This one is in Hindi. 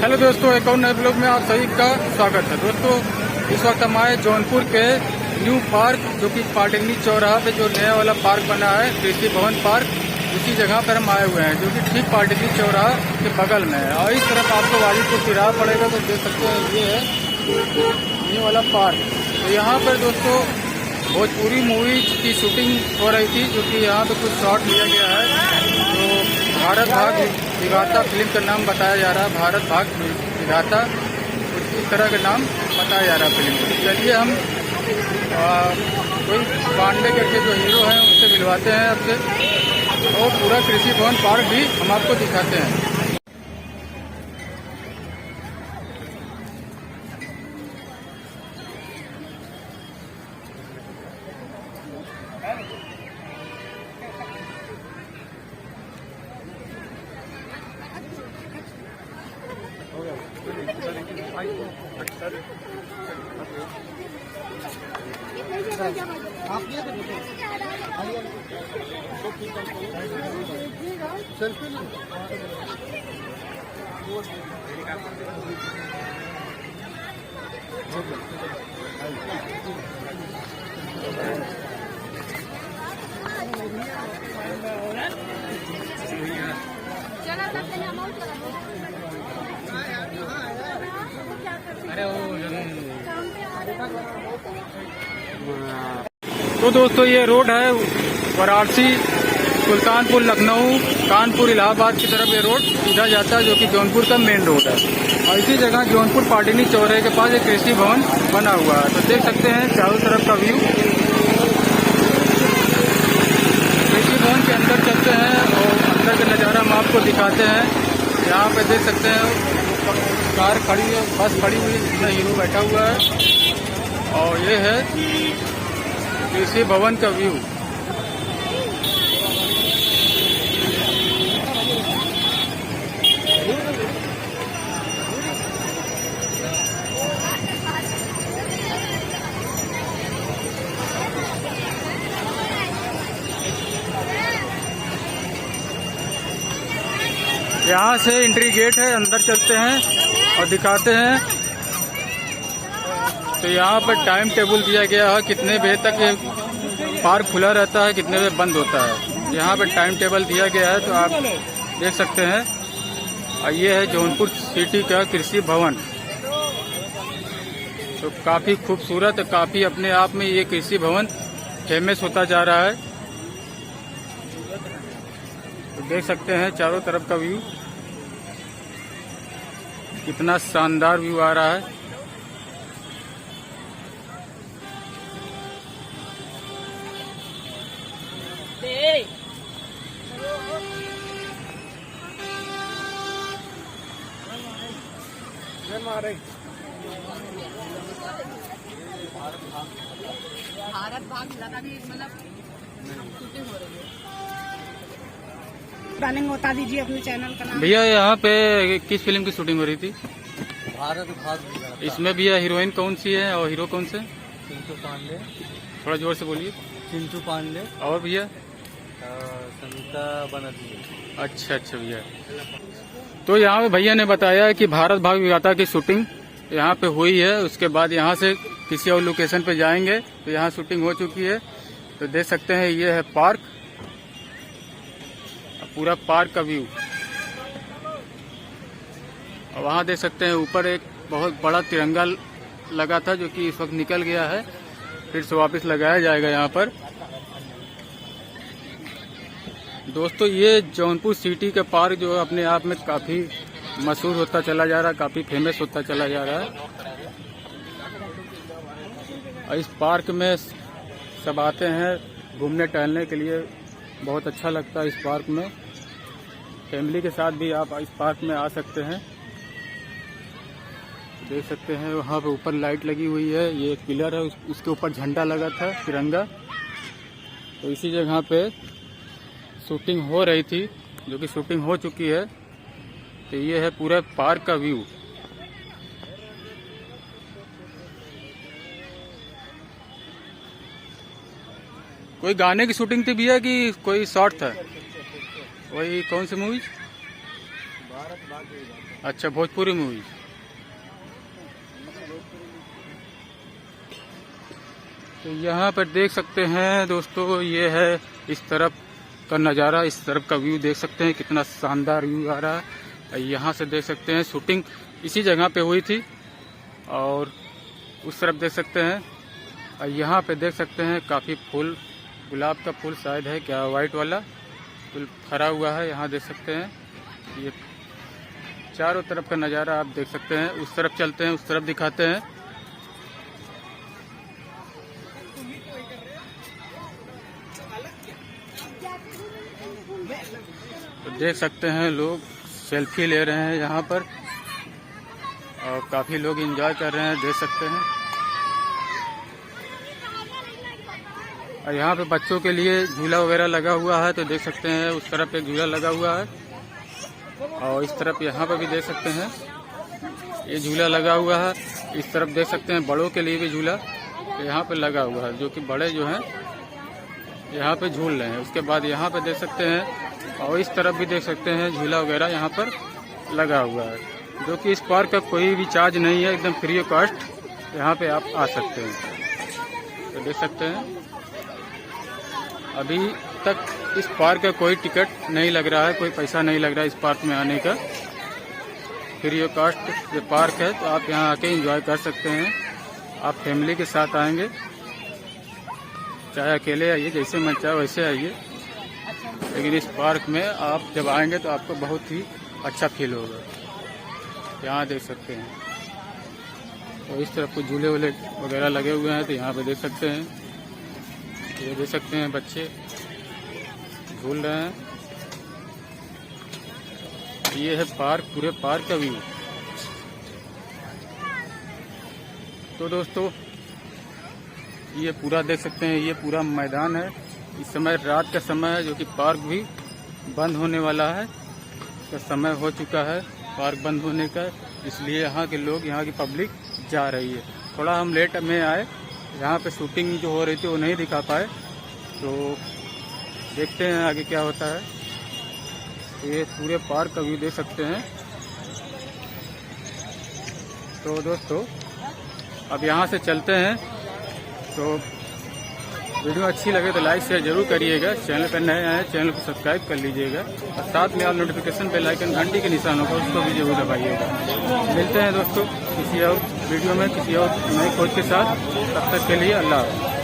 हेलो दोस्तों, एक और नए ब्लॉग में आप सभी का स्वागत है। दोस्तों, इस वक्त हम आए जौनपुर के न्यू पार्क, जो कि पाटिगनी चौराहा पे जो नया वाला पार्क बना है, कृषि भवन पार्क, उसी जगह पर हम आए हुए हैं, जो कि ठीक पाटिगनी चौराहा के बगल में है। और इस तरफ आपको वाजीपुर तिराहा पड़ेगा, तो देख सकते हैं ये है न्यू वाला पार्क। तो यहाँ पर दोस्तों भोजपुरी मूवी की शूटिंग हो रही थी, जो कि यहाँ पे कुछ शॉट लिया गया है। तो भारत भाग विधाता फिल्म का नाम बताया जा रहा है, भारत भाग विधाता, कुछ इस तरह का नाम बताया जा रहा है फिल्म को। चलिए हम कोई पांडे करके जो हीरो हैं उससे मिलवाते हैं आपसे, और पूरा कृषि भवन पार्क भी हम आपको दिखाते हैं। आप ये सेल्फी तो दोस्तों, ये रोड है वाराणसी, सुल्तानपुर, लखनऊ, कानपुर, इलाहाबाद की तरफ ये रोड सीधा जाता है, जो कि जौनपुर का मेन रोड है। और इसी जगह जौनपुर पाटिगनी चौराहे के पास एक कृषि भवन बना हुआ है। तो देख सकते हैं चारों तरफ का व्यू। कृषि भवन के अंदर चलते हैं और अंदर का नज़ारा हम आपको दिखाते हैं। यहाँ पे देख सकते हैं कार खड़ी है, बस खड़ी हुई, जिसमें हीरो बैठा हुआ है। और ये है कृषि भवन का व्यू। यहाँ से एंट्री गेट है, अंदर चलते हैं और दिखाते हैं। तो यहाँ पर टाइम टेबल दिया गया है, कितने बजे तक ये पार्क खुला रहता है, कितने बजे बंद होता है। यहाँ पर टाइम टेबल दिया गया है, तो आप देख सकते हैं। और ये है जौनपुर सिटी का कृषि भवन। तो काफ़ी खूबसूरत, काफ़ी अपने आप में ये कृषि भवन फेमस होता जा रहा है। तो देख सकते हैं चारों तरफ का व्यू, कितना शानदार व्यू आ रहा है। भारत भाग लगा भी मतलब शूटिंग हो रही है। प्लानिंग बता दीजिए अपने चैनल का नाम। भैया, यहाँ पे किस फिल्म की शूटिंग हो रही थी? भारत भाग। इसमें भैया हीरोइन कौन सी है और हीरो कौन से? चिंटू पांडे। थोड़ा जोर से बोलिए। चिंटू पांडे और भैया? समिता बनर्जी। अच्छा भैया। तो यहाँ पे भैया ने बताया कि भारत भाग विधाता की शूटिंग यहाँ पे हुई है। उसके बाद यहाँ से किसी और लोकेशन पे जाएंगे, तो यहाँ शूटिंग हो चुकी है। तो देख सकते हैं ये है पार्क, पूरा पार्क का व्यू। और वहाँ देख सकते हैं ऊपर एक बहुत बड़ा तिरंगा लगा था, जो कि इस वक्त निकल गया है, फिर से वापस लगाया जाएगा यहाँ पर। दोस्तों, ये जौनपुर सिटी का पार्क जो अपने आप में काफ़ी मशहूर होता चला जा रहा है, काफ़ी फेमस होता चला जा रहा है। और इस पार्क में सब आते हैं घूमने टहलने के लिए, बहुत अच्छा लगता है इस पार्क में। फैमिली के साथ भी आप इस पार्क में आ सकते हैं। देख सकते हैं वहाँ पे ऊपर लाइट लगी हुई है, ये एक पिलर है, उसके ऊपर झंडा लगा था तिरंगा। तो इसी जगह पे शूटिंग हो रही थी, जो कि शूटिंग हो चुकी है। तो ये है पूरा पार्क का व्यू। कोई गाने की शूटिंग थी भैया कि कोई शॉर्ट था? वही कौन सी मूवी? अच्छा, भोजपुरी मूवी। तो यहाँ पर देख सकते हैं दोस्तों, ये है इस तरफ का नज़ारा, इस तरफ का व्यू देख सकते हैं, कितना शानदार व्यू आ रहा है। यहाँ से देख सकते हैं शूटिंग इसी जगह पे हुई थी, और उस तरफ देख सकते हैं, और यहाँ पे देख सकते हैं काफ़ी फूल, गुलाब का फूल शायद है क्या, वाइट वाला फूल फरा हुआ है। यहाँ देख सकते हैं, ये चारों तरफ का नज़ारा आप देख सकते हैं। उस तरफ चलते हैं, उस तरफ दिखाते हैं। तो देख सकते हैं लोग सेल्फी ले रहे हैं यहाँ पर, और काफ़ी लोग एंजॉय कर रहे हैं, देख सकते हैं। और यहाँ पे बच्चों के लिए झूला वगैरह लगा हुआ है, तो देख सकते हैं उस तरफ एक झूला लगा हुआ है, और इस तरफ यहाँ पर भी देख सकते हैं ये झूला लगा हुआ है। इस तरफ देख सकते हैं बड़ों के लिए भी झूला यहाँ पे लगा हुआ है, जो कि बड़े जो हैं यहाँ पे झूल रहे हैं। उसके बाद यहाँ पे देख सकते हैं, और इस तरफ भी देख सकते हैं झूला वगैरह यहाँ पर लगा हुआ है, जो कि इस पार्क का कोई भी चार्ज नहीं है, एकदम फ्री ऑफ कॉस्ट यहाँ पे आप आ सकते हैं। तो देख सकते हैं अभी तक इस पार्क का कोई टिकट नहीं लग रहा है, कोई पैसा नहीं लग रहा है इस पार्क में आने का, फ्री ऑफ कॉस्ट ये पार्क है। तो आप यहाँ आके एंजॉय कर सकते हैं। आप फैमिली के साथ आएंगे, चाहे अकेले आइए, जैसे मन चाहे वैसे आइए, लेकिन इस पार्क में आप जब आएंगे तो आपको बहुत ही अच्छा फील होगा। यहाँ देख सकते हैं, तो इस तरफ कुछ झूले वूले वगैरह लगे हुए हैं, तो यहाँ पे देख सकते हैं, ये देख सकते हैं बच्चे झूल रहे हैं। ये है पार्क, पूरे पार्क का व्यू। तो दोस्तों ये पूरा देख सकते हैं, ये पूरा मैदान है। इस समय रात का समय है, जो कि पार्क भी बंद होने वाला है, इसका समय हो चुका है पार्क बंद होने का, इसलिए यहाँ के लोग, यहाँ की पब्लिक जा रही है। थोड़ा हम लेट में आए, यहाँ पे शूटिंग जो हो रही थी वो नहीं दिखा पाए, तो देखते हैं आगे क्या होता है। ये पूरे पार्क का व्यू देख सकते हैं। तो दोस्तों अब यहाँ से चलते हैं, तो वीडियो अच्छी लगे तो लाइक शेयर जरूर करिएगा। चैनल पर नए आए चैनल को सब्सक्राइब कर लीजिएगा, और साथ में आप नोटिफिकेशन बेल आइकन घंटी के निशान होगा उसको भी जरूर दबाइएगा। मिलते हैं दोस्तों किसी और वीडियो में, किसी और नई खोज के साथ। तब तक के लिए अल्लाह हाफ़िज़।